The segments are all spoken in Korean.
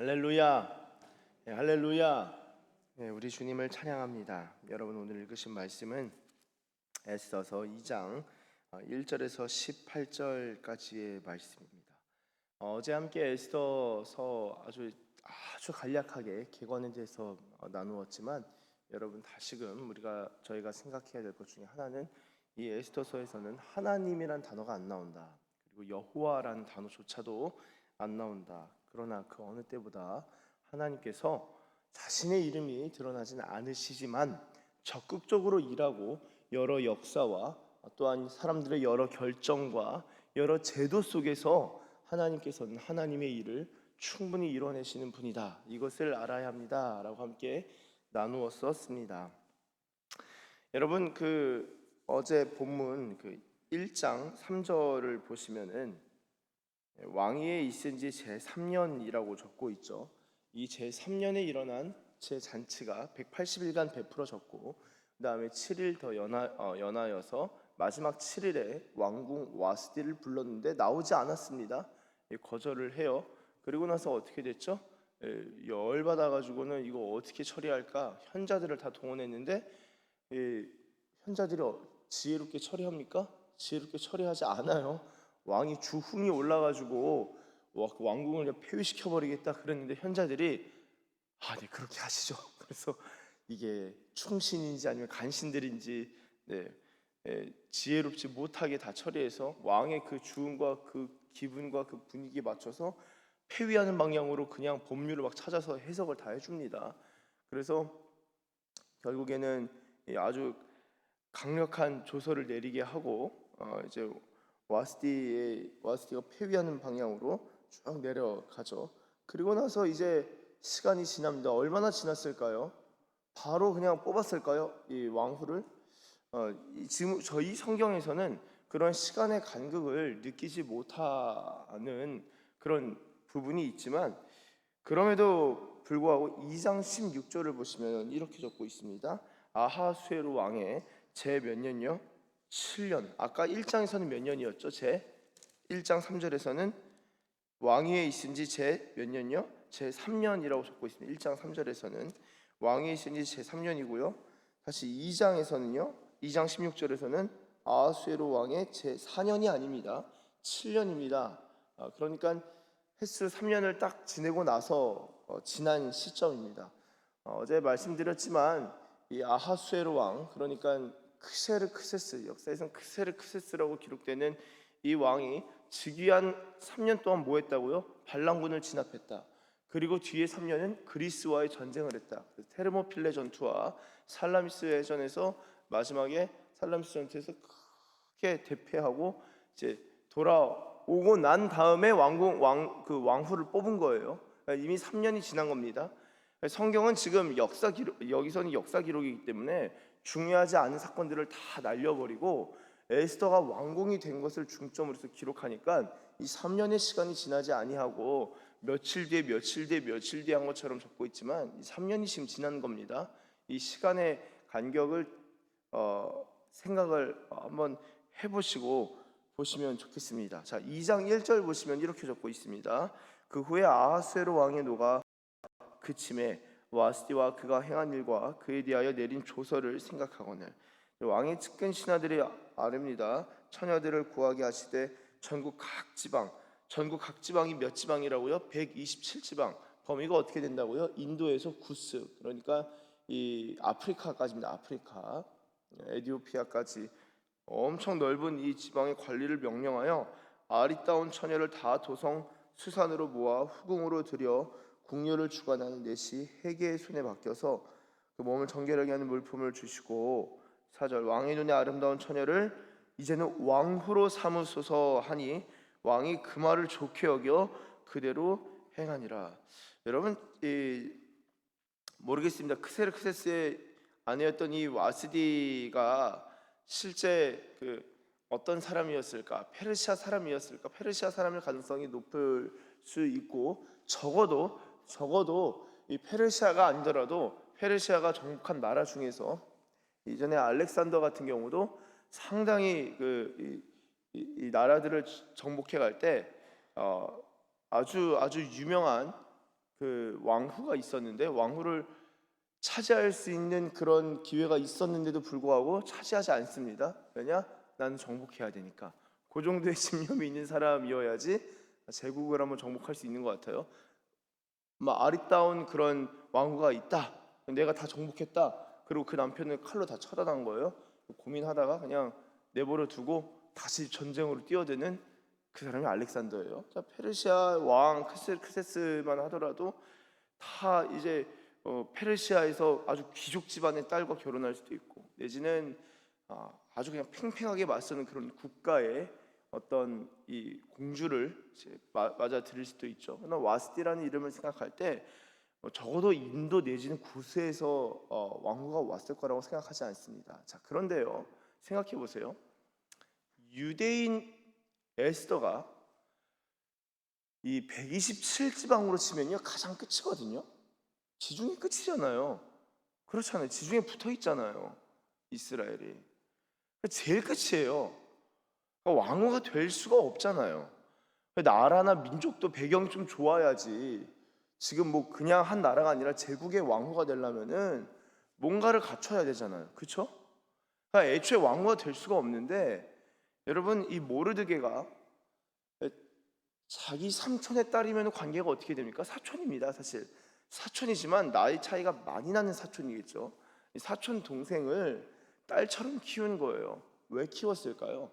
할렐루야. 네, 할렐루야. 네, 우리 주님을 찬양합니다. 여러분, 오늘 읽으신 말씀은 에스더서 2장 1절에서 18절까지의 말씀입니다. 어제 함께 에스더서 아주 간략하게 개관에 대해서 나누었지만, 여러분 다시금 저희가 생각해야 될 것 중에 하나는, 이 에스더서에서는 하나님이란 단어가 안 나온다. 그리고 여호와라는 단어조차도 안 나온다. 그러나 그 어느 때보다 하나님께서 자신의 이름이 드러나지는 않으시지만 적극적으로 일하고, 여러 역사와 또한 사람들의 여러 결정과 여러 제도 속에서 하나님께서는 하나님의 일을 충분히 이뤄내시는 분이다. 이것을 알아야 합니다 라고 함께 나누었었습니다. 여러분, 어제 본문 1장 3절을 보시면은 왕위에 있은 지 제3년이라고 적고 있죠. 이 제3년에 일어난 제잔치가 180일간 베풀어졌고, 그 다음에 7일 더 연하여서 마지막 7일에 왕궁 와스디를 불렀는데 나오지 않았습니다. 거절을 해요. 그리고 나서 어떻게 됐죠? 열받아가지고는 이거 어떻게 처리할까? 현자들을 다 동원했는데, 현자들이 지혜롭게 처리합니까? 지혜롭게 처리하지 않아요. 왕이 주흥이 올라가지고 왕궁을 폐위시켜 버리겠다 그랬는데, 현자들이 네, 그렇게 하시죠. 그래서 이게 충신인지 아니면 간신들인지 지혜롭지 못하게 다 처리해서 왕의 그 주흥과 그 기분과 그 분위기에 맞춰서 폐위하는 방향으로 그냥 법률을 막 찾아서 해석을 다 해줍니다. 그래서 결국에는 아주 강력한 조서를 내리게 하고, 이제 와스디가 폐위하는 방향으로 쭉 내려가죠. 그리고 나서 이제 시간이 지납니다. 얼마나 지났을까요? 바로 그냥 뽑았을까요? 이 왕후를? 지금 저희 성경에서는 그런 시간의 간극을 느끼지 못하는 그런 부분이 있지만, 그럼에도 불구하고 2장 16절을 보시면 이렇게 적고 있습니다. 아하수에로 왕의 제 몇 년요? 7년. 아까 1장에서는 몇 년이었죠? 제 1장 3절에서는 왕위에 있은 지 제 몇 년요? 제 3년이라고 적고 있습니다. 1장 3절에서는 왕위에 있은 지 제 3년이고요. 다시 2장에서는요. 2장 16절에서는 아하수에로 왕의 제 4년이 아닙니다. 7년입니다. 그러니까 횟수 3년을 딱 지내고 나서 지난 시점입니다. 어제 말씀드렸지만 이 아하수에로 왕, 그러니까 크세르크세스, 역사에서는 크세르크세스라고 기록되는 이 왕이 즉위한 3년 동안 뭐 했다고요? 반란군을 진압했다. 그리고 뒤에 3년은 그리스와의 전쟁을 했다. 테르모필레 전투와 살라미스 해전에서 마지막에 살라미스 전투에서 크게 대패하고 이제 돌아오고 난 다음에 왕후를 뽑은 거예요. 그러니까 이미 3년이 지난 겁니다. 성경은 지금 여기서는 역사 기록이기 때문에 중요하지 않은 사건들을 다 날려버리고 에스더가 왕궁이 된 것을 중점으로 해서 기록하니까 이 3년의 시간이 지나지 아니하고 며칠 뒤에 한 것처럼 적고 있지만, 이 3년이 지금 지난 겁니다. 이 시간의 간격을 생각을 한번 해보시고 보시면 좋겠습니다. 자, 2장 1절 보시면 이렇게 적고 있습니다. 그 후에 아하수에로 왕의 노가 그침에 와스디와 그가 행한 일과 그에 대하여 내린 조서를 생각하거늘 왕의 측근 신하들이 아뢰니다. 처녀들을 구하게 하시되 전국 각 지방이 몇 지방이라고요? 127지방. 범위가 어떻게 된다고요? 인도에서 구스, 그러니까 이 아프리카까지입니다. 아프리카, 에티오피아까지 엄청 넓은 이 지방의 관리를 명령하여 아리따운 처녀를 다 도성 수산으로 모아 후궁으로 들여 궁녀를 주관하는 넷이 해계의 손에 맡겨서 그 몸을 정결하게 하는 물품을 주시고, 4절 왕의 눈에 아름다운 처녀를 이제는 왕후로 삼으소서 하니 왕이 그 말을 좋게 여겨 그대로 행하니라. 여러분, 모르겠습니다. 크세르크세스의 아내였던 이 와스디가 실제 어떤 사람이었을까? 페르시아 사람이었을까? 페르시아 사람일 가능성이 높을 수 있고, 적어도 이 페르시아가 아니더라도 페르시아가 정복한 나라 중에서 이전에 알렉산더 같은 경우도 상당히 이 나라들을 정복해 갈 때 아주 유명한 그 왕후가 있었는데 왕후를 차지할 수 있는 그런 기회가 있었는데도 불구하고 차지하지 않습니다. 왜냐? 나는 정복해야 되니까. 그 정도의 집념이 있는 사람이어야지 제국을 한번 정복할 수 있는 것 같아요. 막 아리따운 그런 왕후가 있다. 내가 다 정복했다. 그리고 그 남편을 칼로 다 처단한 거예요. 고민하다가 그냥 내버려 두고 다시 전쟁으로 뛰어드는 그 사람이 알렉산더예요. 자, 페르시아 왕 크세스만 하더라도 다 이제 페르시아에서 아주 귀족 집안의 딸과 결혼할 수도 있고, 내지는 아주 그냥 팽팽하게 맞서는 그런 국가의 어떤 이 공주를 맞아 들일 수도 있죠. 그러나 와스티라는 이름을 생각할 때 적어도 인도 내지는 구스에서 왕후가 왔을 거라고 생각하지 않습니다. 자, 그런데요, 생각해 보세요. 유대인 에스더가 이 127지방으로 치면요 가장 끝이거든요. 지중해 끝이잖아요. 그렇잖아요. 지중해 붙어 있잖아요. 이스라엘이 제일 끝이에요. 그러니까 왕후가 될 수가 없잖아요. 나라나 민족도 배경이 좀 좋아야지. 지금 뭐 그냥 한 나라가 아니라 제국의 왕후가 되려면은 뭔가를 갖춰야 되잖아요. 그렇죠? 그러니까 애초에 왕후가 될 수가 없는데, 여러분 이 모르드게가 자기 삼촌의 딸이면 관계가 어떻게 됩니까? 사촌입니다. 사실 사촌이지만 나이 차이가 많이 나는 사촌이겠죠. 이 사촌 동생을 딸처럼 키운 거예요. 왜 키웠을까요?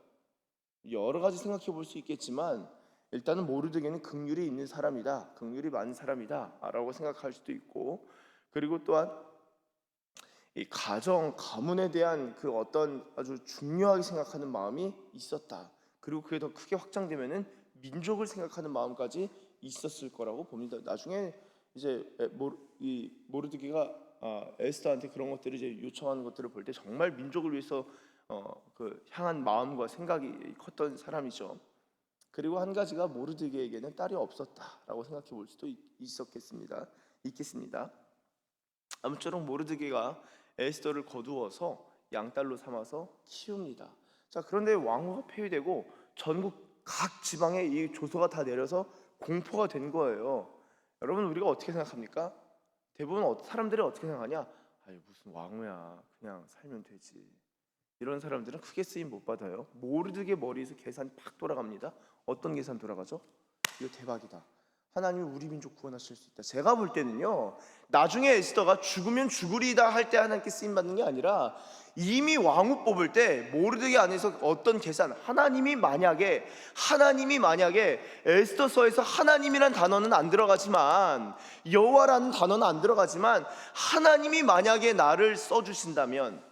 여러 가지 생각해 볼 수 있겠지만 일단은 모르드게는 긍휼이 있는 사람이다, 긍휼이 많은 사람이다 라고 생각할 수도 있고, 그리고 또한 이 가정, 가문에 대한 그 어떤 아주 중요하게 생각하는 마음이 있었다. 그리고 그게 더 크게 확장되면은 민족을 생각하는 마음까지 있었을 거라고 봅니다. 나중에 이제 이 모르드게가 에스더한테 그런 것들을 이제 요청하는 것들을 볼 때 정말 민족을 위해서 그 향한 마음과 생각이 컸던 사람이죠. 그리고 한 가지가 모르드게에게는 딸이 없었다라고 생각해 볼 수도 있겠습니다. 아무쪼록 모르드게가 에스더를 거두어서 양딸로 삼아서 키웁니다. 자, 그런데 왕후가 폐위되고 전국 각 지방에 이 조서가 다 내려서 공포가 된 거예요. 여러분 우리가 어떻게 생각합니까? 대부분 사람들이 어떻게 생각하냐? 아니 무슨 왕후야, 그냥 살면 되지. 이런 사람들은 크게 쓰임 못 받아요. 모르드게 머리에서 계산이 팍 돌아갑니다. 어떤 계산 돌아가죠? 이거 대박이다. 하나님이 우리 민족 구원하실 수 있다. 제가 볼 때는요, 나중에 에스더가 죽으면 죽으리다 할 때 하나님께 쓰임 받는 게 아니라 이미 왕후 뽑을 때 모르드게 안에서 어떤 계산, 하나님이 만약에 에스더서에서 하나님이란 단어는 안 들어가지만, 여호와라는 단어는 안 들어가지만, 하나님이 만약에 나를 써주신다면,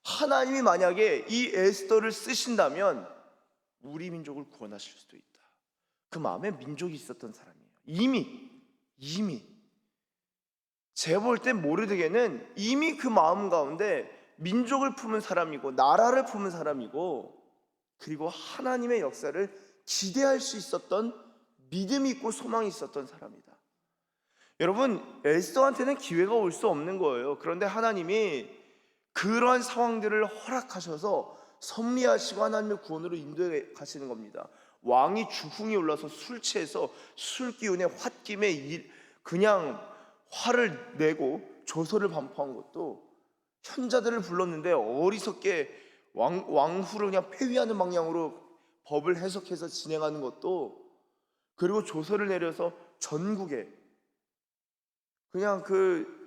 하나님이 만약에 이 에스더를 쓰신다면 우리 민족을 구원하실 수도 있다. 그 마음에 민족이 있었던 사람이에요. 이미 제가 볼 때 모르드게는 이미 그 마음 가운데 민족을 품은 사람이고 나라를 품은 사람이고, 그리고 하나님의 역사를 기대할 수 있었던 믿음이 있고 소망이 있었던 사람이다. 여러분 에스더한테는 기회가 올 수 없는 거예요. 그런데 하나님이 그러한 상황들을 허락하셔서 섭리하시고 하나님의 구원으로 인도해 가시는 겁니다. 왕이 주흥이 올라서 술 취해서 술 기운에 홧김에 그냥 화를 내고 조서를 반포한 것도, 현자들을 불렀는데 어리석게 왕후를 그냥 폐위하는 방향으로 법을 해석해서 진행하는 것도, 그리고 조서를 내려서 전국에 그냥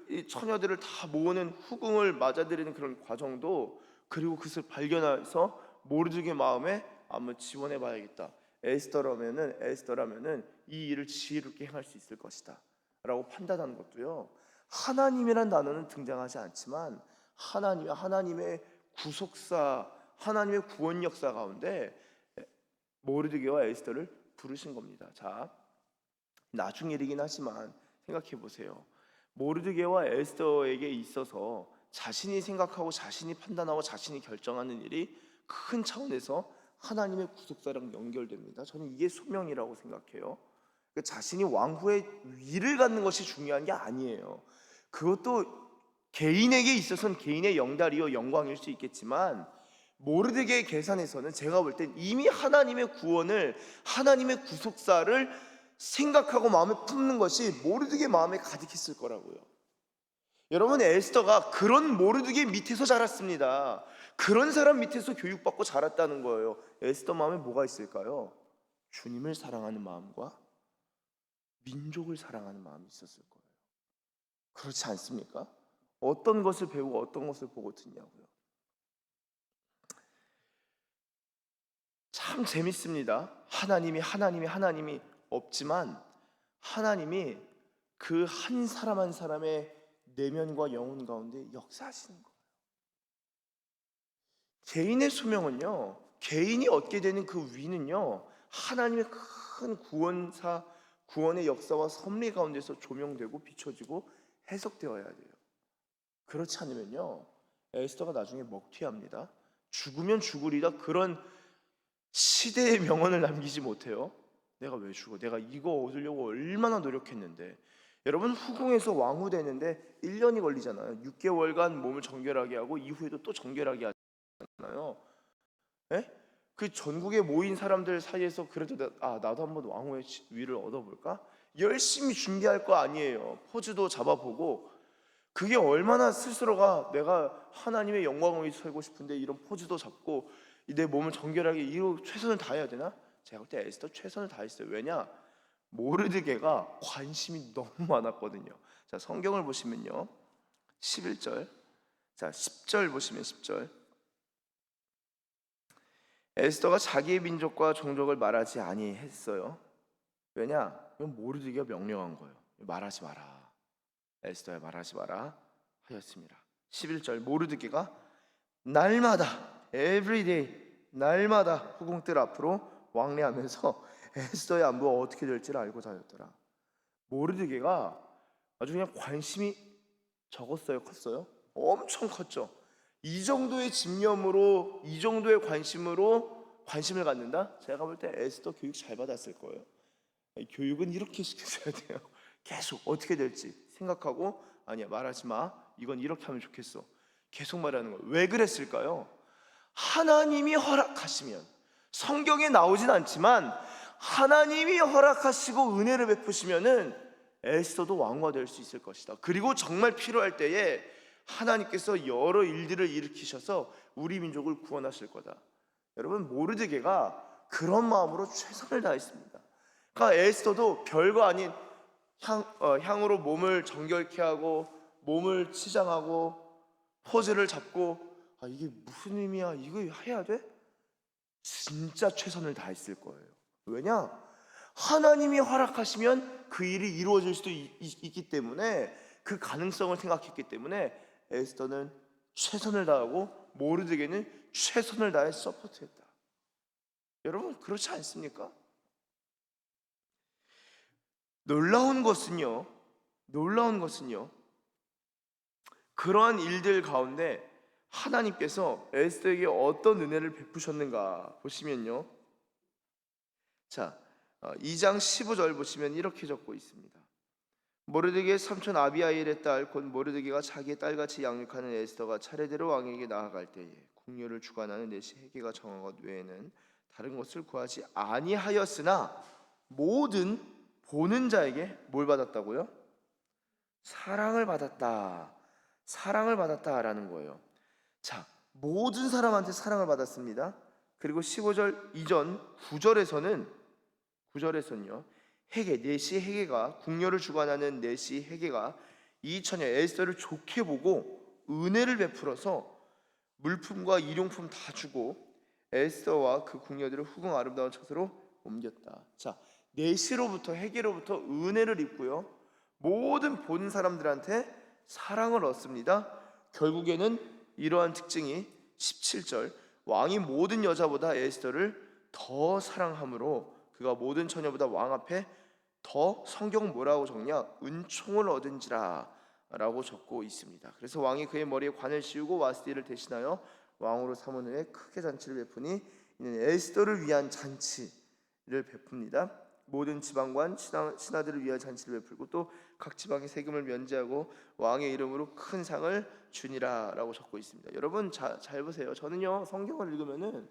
이 처녀들을 다 모으는 후궁을 맞아들이는 그런 과정도, 그리고 그것을 발견해서 모르드게 마음에 한번 지원해 봐야겠다. 에스더라면은 이 일을 지혜롭게 행할 수 있을 것이다 라고 판단하는 것도요, 하나님이란 단어는 등장하지 않지만 하나님의 구속사, 하나님의 구원 역사 가운데 모르드게와 에스더를 부르신 겁니다. 자, 나중 일이긴 하지만 생각해 보세요. 모르드게와 에스더에게 있어서 자신이 생각하고 자신이 판단하고 자신이 결정하는 일이 큰 차원에서 하나님의 구속사랑 연결됩니다. 저는 이게 소명이라고 생각해요. 자신이 왕후의 위를 갖는 것이 중요한 게 아니에요. 그것도 개인에게 있어서는 개인의 영달이요 영광일 수 있겠지만, 모르드게의 계산에서는 제가 볼 땐 이미 하나님의 구원을, 하나님의 구속사를 생각하고 마음에 품는 것이 모르드게 마음에 가득했을 거라고요. 여러분, 에스더가 그런 모르드게 밑에서 자랐습니다. 그런 사람 밑에서 교육받고 자랐다는 거예요. 에스더 마음에 뭐가 있을까요? 주님을 사랑하는 마음과 민족을 사랑하는 마음이 있었을 거예요. 그렇지 않습니까? 어떤 것을 배우고 어떤 것을 보고 듣냐고요. 참 재밌습니다. 하나님이 없지만 하나님이 그 한 사람 한 사람의 내면과 영혼 가운데 역사하시는 거예요. 개인의 수명은요, 개인이 얻게 되는 그 위는요, 하나님의 큰 구원의 역사와 섭리 가운데서 조명되고 비춰지고 해석되어야 돼요. 그렇지 않으면요, 에스더가 나중에 먹튀합니다. 죽으면 죽으리다, 그런 시대의 명언을 남기지 못해요. 내가 왜 죽어? 내가 이거 얻으려고 얼마나 노력했는데. 여러분, 후궁에서 왕후 되는데 1년이 걸리잖아요. 6개월간 몸을 정결하게 하고 이후에도 또 정결하게 하잖아요. 에? 그 전국에 모인 사람들 사이에서 그래도 나도 한번 왕후의 위를 얻어볼까? 열심히 준비할 거 아니에요. 포즈도 잡아보고. 그게 얼마나 스스로가 내가 하나님의 영광을 위해 살고 싶은데 이런 포즈도 잡고 내 몸을 정결하게 이로 최선을 다해야 되나? 제가 볼 때 에스더 최선을 다했어요. 왜냐? 모르드게가 관심이 너무 많았거든요. 자, 성경을 보시면요, 11절, 자 10절 보시면 10절, 에스더가 자기의 민족과 종족을 말하지 아니했어요. 왜냐? 이건 모르드게가 명령한 거예요. 말하지 마라. 에스더야, 말하지 마라 하였습니다. 11절, 모르드게가 날마다 everyday 날마다 후궁들 앞으로 왕래하면서 에스더의 안부가 어떻게 될지를 알고 다녔더라. 모르드게가 아주 그냥 관심이 적었어요, 컸어요? 엄청 컸죠. 이 정도의 집념으로, 이 정도의 관심을 갖는다? 제가 볼 때 에스더 교육 잘 받았을 거예요. 교육은 이렇게 시켜줘야 돼요. 계속 어떻게 될지 생각하고, 아니야, 말하지 마, 이건 이렇게 하면 좋겠어, 계속 말하는 거예요. 왜 그랬을까요? 하나님이 허락하시면, 성경에 나오진 않지만 하나님이 허락하시고 은혜를 베푸시면은 에스더도 왕후가 될 수 있을 것이다. 그리고 정말 필요할 때에 하나님께서 여러 일들을 일으키셔서 우리 민족을 구원하실 거다. 여러분, 모르드게가 그런 마음으로 최선을 다했습니다. 그러니까 에스더도 별거 아닌 향으로 몸을 정결케 하고 몸을 치장하고 포즈를 잡고, 이게 무슨 의미야? 이거 해야 돼? 진짜 최선을 다했을 거예요. 왜냐? 하나님이 허락하시면 그 일이 이루어질 수도 있기 때문에, 그 가능성을 생각했기 때문에 에스더는 최선을 다하고 모르드게는 최선을 다해 서포트했다. 여러분, 그렇지 않습니까? 놀라운 것은요, 그러한 일들 가운데 하나님께서 에스더에게 어떤 은혜를 베푸셨는가 보시면요, 자 2장 15절 보시면 이렇게 적고 있습니다. 모르드게의 삼촌 아비하일의 딸 곧 모르드게가 자기의 딸같이 양육하는 에스더가 차례대로 왕에게 나아갈 때에 궁녀를 주관하는 내시 헤게가 정한 것 외에는 다른 것을 구하지 아니하였으나 모든 보는 자에게 뭘 받았다고요? 사랑을 받았다라는 거예요. 자, 모든 사람한테 사랑을 받았습니다. 그리고 15절 이전 9절에서는요, 내시 헤게가, 궁녀를 주관하는 내시 헤게가 이 처녀 에스더를 좋게 보고 은혜를 베풀어서 물품과 일용품 다 주고 에스더와 그 궁녀들을 후궁 아름다운 처소로 옮겼다. 자, 내시로부터, 헤게로부터 은혜를 입고요, 모든 본 사람들한테 사랑을 얻습니다. 결국에는 이러한 특징이 17절, 왕이 모든 여자보다 에스더를 더 사랑함으로 그가 모든 처녀보다 왕 앞에 더, 성경 뭐라고 적냐? 은총을 얻은지라 라고 적고 있습니다. 그래서 왕이 그의 머리에 관을 씌우고 와스디를 대신하여 왕으로 삼은 후에 크게 잔치를 베푸니 이는 에스더를 위한 잔치를 베풉니다. 모든 지방관 신하들을 위한 잔치를 베풀고 또 각 지방의 세금을 면제하고 왕의 이름으로 큰 상을 주니라 라고 적고 있습니다. 여러분, 잘 보세요. 저는요, 성경을 읽으면은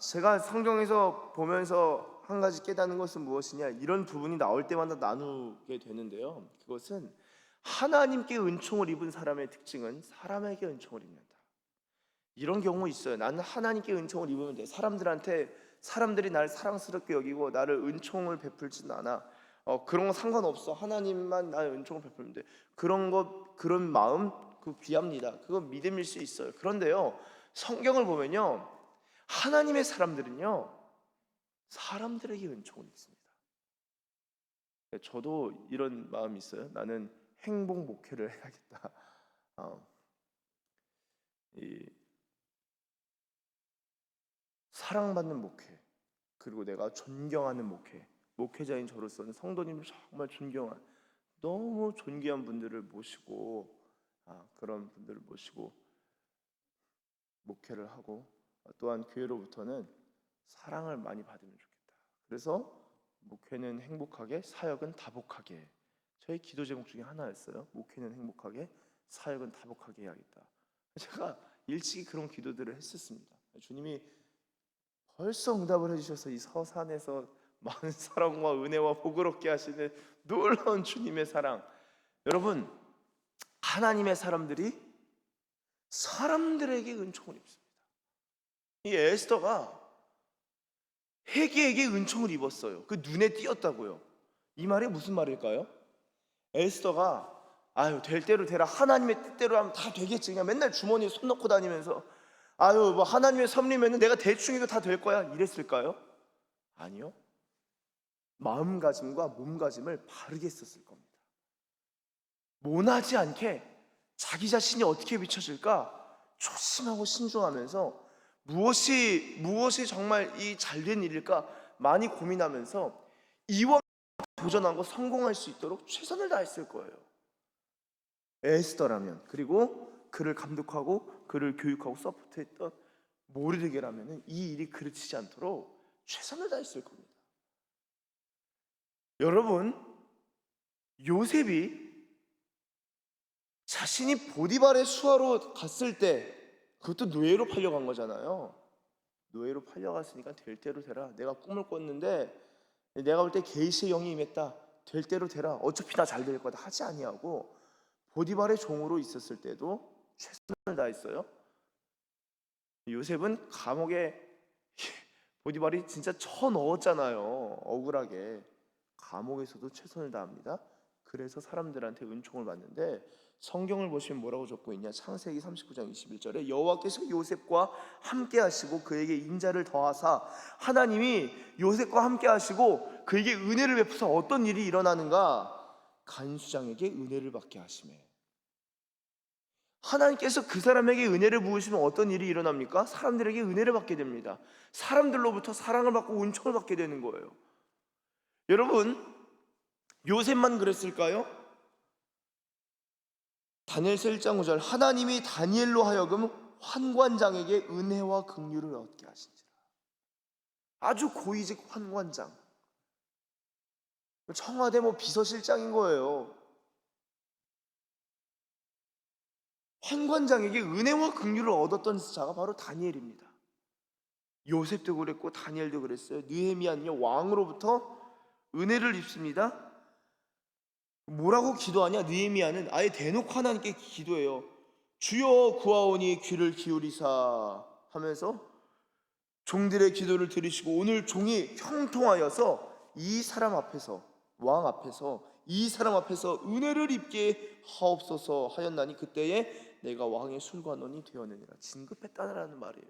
제가 성경에서 보면서 한 가지 깨닫는 것은 무엇이냐, 이런 부분이 나올 때마다 나누게 되는데요, 그것은 하나님께 은총을 입은 사람의 특징은 사람에게 은총을 입는다. 이런 경우 있어요. 나는 하나님께 은총을 입으면 돼. 사람들이 나를 사랑스럽게 여기고 나를 은총을 베풀지는 않아. 그런 거 상관없어. 하나님만 나의 은총을 베풀면 돼. 그런 마음, 그 귀합니다. 그건 믿음일 수 있어요. 그런데요, 성경을 보면요, 하나님의 사람들은요, 사람들에게 은총을 입습니다. 저도 이런 마음이 있어요. 나는 행복 목회를 해야겠다. 이 사랑받는 목회, 그리고 내가 존경하는 목회자인 저로서는 성도님을 정말 너무 존귀한 분들을 모시고, 그런 분들을 모시고 목회를 하고, 또한 교회로부터는 사랑을 많이 받으면 좋겠다. 그래서 목회는 행복하게, 사역은 다복하게, 저희 기도 제목 중에 하나였어요. 목회는 행복하게, 사역은 다복하게 해야겠다. 제가 일찍이 그런 기도들을 했었습니다. 주님이 벌써 응답을 해주셔서 이 서산에서 많은 사랑과 은혜와 복을 얻게 하시는 놀라운 주님의 사랑. 여러분, 하나님의 사람들이 사람들에게 은총을 입습니다. 이 에스더가 헤게에게 은총을 입었어요. 그 눈에 띄었다고요. 이 말이 무슨 말일까요? 에스더가 될 대로 되라, 하나님의 뜻대로 하면 다 되겠지, 그냥 맨날 주머니에 손 넣고 다니면서 뭐 하나님의 섭리면 내가 대충 해도 다 될 거야, 이랬을까요? 아니요. 마음가짐과 몸가짐을 바르게 썼을 겁니다. 모나지 않게 자기 자신이 어떻게 비춰질까 조심하고 신중하면서, 무엇이 정말 이 잘된 일일까 많이 고민하면서 이왕 도전하고 성공할 수 있도록 최선을 다했을 거예요, 에스더라면. 그리고 그를 감독하고 그를 교육하고 서포트했던 모르드게라면 이 일이 그르치지 않도록 최선을 다했을 겁니다. 여러분, 요셉이 자신이 보디발의 수하로 갔을 때, 그것도 노예로 팔려간 거잖아요. 노예로 팔려갔으니까 될 대로 되라, 내가 꿈을 꿨는데 내가 볼 때 계시의 영이 임했다, 될 대로 되라, 어차피 다 잘 될 거다 하지 아니하고 보디발의 종으로 있었을 때도 최선을 다했어요. 요셉은 감옥에 보디발이 진짜 쳐넣었잖아요. 억울하게. 감옥에서도 최선을 다합니다. 그래서 사람들한테 은총을 받는데, 성경을 보시면 뭐라고 적고 있냐, 창세기 39장 21절에 여호와께서 요셉과 함께 하시고 그에게 인자를 더하사, 하나님이 요셉과 함께 하시고 그에게 은혜를 베푸사 어떤 일이 일어나는가, 간수장에게 은혜를 받게 하시매. 하나님께서 그 사람에게 은혜를 부으시면 어떤 일이 일어납니까? 사람들에게 은혜를 받게 됩니다. 사람들로부터 사랑을 받고 은총을 받게 되는 거예요. 여러분, 요셉만 그랬을까요? 다니엘서 1장 9절, 하나님이 다니엘로 하여금 환관장에게 은혜와 긍휼을 얻게 하신지라. 아주 고위직 환관장, 청와대 비서실장인 거예요. 환관장에게 은혜와 긍휼을 얻었던 자가 바로 다니엘입니다. 요셉도 그랬고 다니엘도 그랬어요. 느헤미야는요, 왕으로부터 은혜를 입습니다. 뭐라고 기도하냐? 느헤미야는 아예 대놓고 하나님께 기도해요. 주여 구하오니 귀를 기울이사 하면서 종들의 기도를 들으시고 오늘 종이 형통하여서 이 사람 앞에서, 왕 앞에서, 이 사람 앞에서 은혜를 입게 하옵소서 하였나니 그때에 내가 왕의 술관원이 되었느니라. 진급했다라는 말이에요.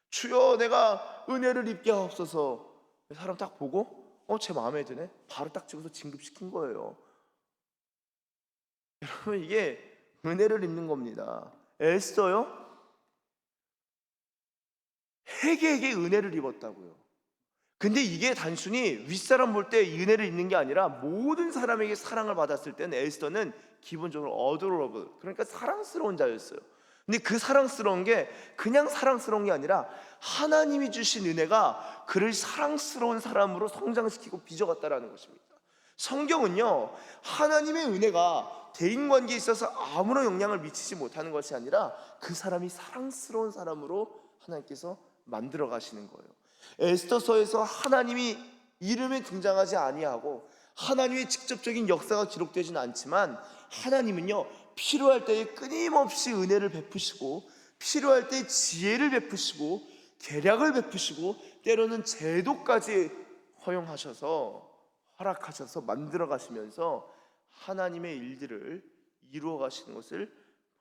주여 내가 은혜를 입게 하옵소서. 사람 딱 보고 제 마음에 드네, 바로 딱 찍어서 진급시킨 거예요. 여러분, 이게 은혜를 입는 겁니다. 에스더요, 헤게에게 은혜를 입었다고요. 근데 이게 단순히 윗사람 볼 때 은혜를 입는 게 아니라 모든 사람에게 사랑을 받았을 때는 에스더는 기본적으로 어도러블, 그러니까 사랑스러운 자였어요. 근데 그 사랑스러운 게 그냥 사랑스러운 게 아니라 하나님이 주신 은혜가 그를 사랑스러운 사람으로 성장시키고 빚어갔다라는 것입니다. 성경은요, 하나님의 은혜가 대인관계에 있어서 아무런 영향을 미치지 못하는 것이 아니라 그 사람이 사랑스러운 사람으로 하나님께서 만들어 가시는 거예요. 에스더서에서 하나님이 이름에 등장하지 아니하고 하나님의 직접적인 역사가 기록되지는 않지만 하나님은요 필요할 때에 끊임없이 은혜를 베푸시고 필요할 때 지혜를 베푸시고 계략을 베푸시고 때로는 제도까지 허락하셔서 만들어 가시면서 하나님의 일들을 이루어 가시는 것을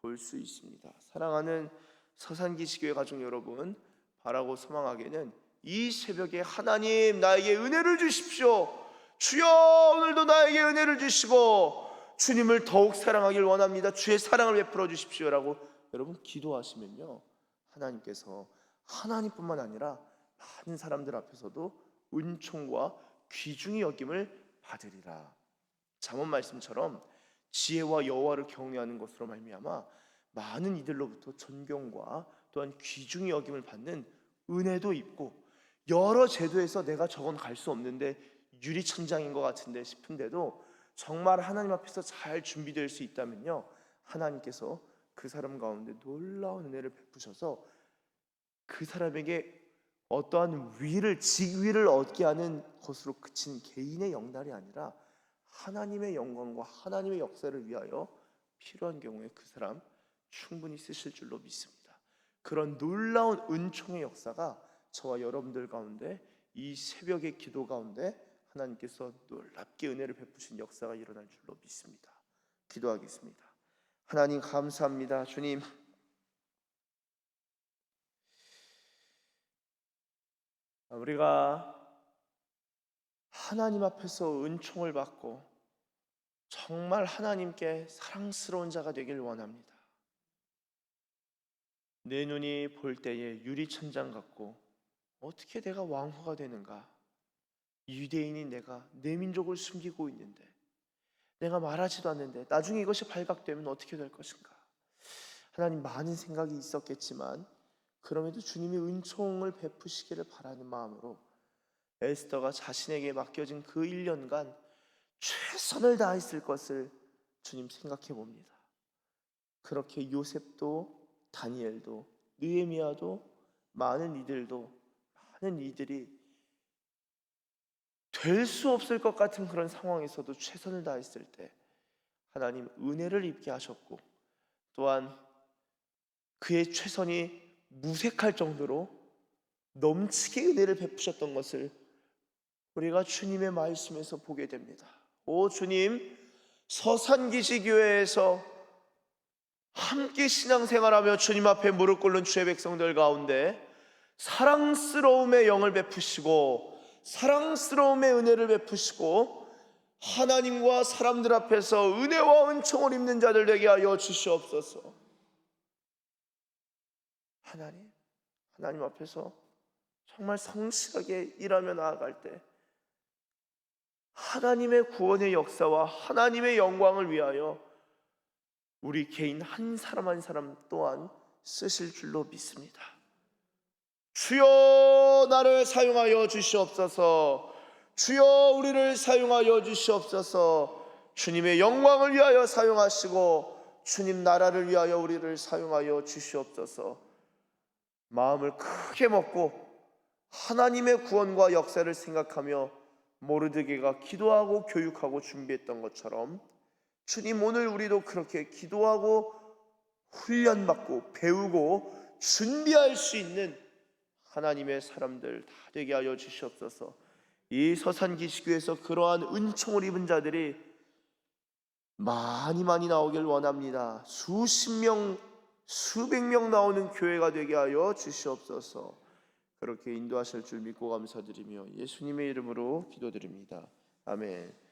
볼 수 있습니다. 사랑하는 서산기시교회 가족 여러분, 바라고 소망하기에는 이 새벽에 하나님 나에게 은혜를 주십시오. 주여 오늘도 나에게 은혜를 주시고 주님을 더욱 사랑하길 원합니다. 주의 사랑을 베풀어 주십시오라고 여러분 기도하시면요 하나님께서 하나님뿐만 아니라 많은 사람들 앞에서도 은총과 귀중히 여김을 받으리라. 잠언 말씀처럼 지혜와 여호와를 경외하는 것으로 말미암아 많은 이들로부터 존경과 또한 귀중히 여김을 받는 은혜도 있고, 여러 제도에서 내가 저건 갈 수 없는데 유리천장인 것 같은데 싶은데도 정말 하나님 앞에서 잘 준비될 수 있다면요 하나님께서 그 사람 가운데 놀라운 은혜를 베푸셔서 그 사람에게 어떠한 직위를 얻게 하는 것으로 그친 개인의 영달이 아니라 하나님의 영광과 하나님의 역사를 위하여 필요한 경우에 그 사람 충분히 쓰실 줄로 믿습니다. 그런 놀라운 은총의 역사가 저와 여러분들 가운데 이 새벽의 기도 가운데 하나님께서 놀랍게 은혜를 베푸신 역사가 일어날 줄로 믿습니다. 기도하겠습니다. 하나님 감사합니다. 주님, 우리가 하나님 앞에서 은총을 받고 정말 하나님께 사랑스러운 자가 되길 원합니다. 내 눈이 볼 때에 유리천장 같고 어떻게 내가 왕후가 되는가? 유대인인 내가 내 민족을 숨기고 있는데, 내가 말하지도 않는데 나중에 이것이 발각되면 어떻게 될 것인가? 하나님, 많은 생각이 있었겠지만 그럼에도 주님이 은총을 베푸시기를 바라는 마음으로 에스더가 자신에게 맡겨진 그 1년간 최선을 다했을 것을 주님 생각해 봅니다. 그렇게 요셉도 다니엘도 느헤미야도 많은 이들이 될 수 없을 것 같은 그런 상황에서도 최선을 다했을 때 하나님 은혜를 입게 하셨고, 또한 그의 최선이 무색할 정도로 넘치게 은혜를 베푸셨던 것을 우리가 주님의 말씀에서 보게 됩니다. 오 주님, 서산기시교회에서 함께 신앙생활하며 주님 앞에 무릎 꿇는 주의 백성들 가운데 사랑스러움의 영을 베푸시고 사랑스러움의 은혜를 베푸시고 하나님과 사람들 앞에서 은혜와 은총을 입는 자들 되게 하여 주시옵소서. 하나님 앞에서 정말 성실하게 일하며 나아갈 때 하나님의 구원의 역사와 하나님의 영광을 위하여 우리 개인 한 사람 한 사람 또한 쓰실 줄로 믿습니다. 주여 나를 사용하여 주시옵소서. 주여 우리를 사용하여 주시옵소서. 주님의 영광을 위하여 사용하시고 주님 나라를 위하여 우리를 사용하여 주시옵소서. 마음을 크게 먹고 하나님의 구원과 역사를 생각하며 모르드게가 기도하고 교육하고 준비했던 것처럼 주님, 오늘 우리도 그렇게 기도하고 훈련받고 배우고 준비할 수 있는 하나님의 사람들 다 되게 하여 주시옵소서. 이 서산기시교에서 그러한 은총을 입은 자들이 많이 나오길 원합니다. 수십 명, 수백 명 나오는 교회가 되게 하여 주시옵소서. 그렇게 인도하실 줄 믿고 감사드리며 예수님의 이름으로 기도드립니다. 아멘.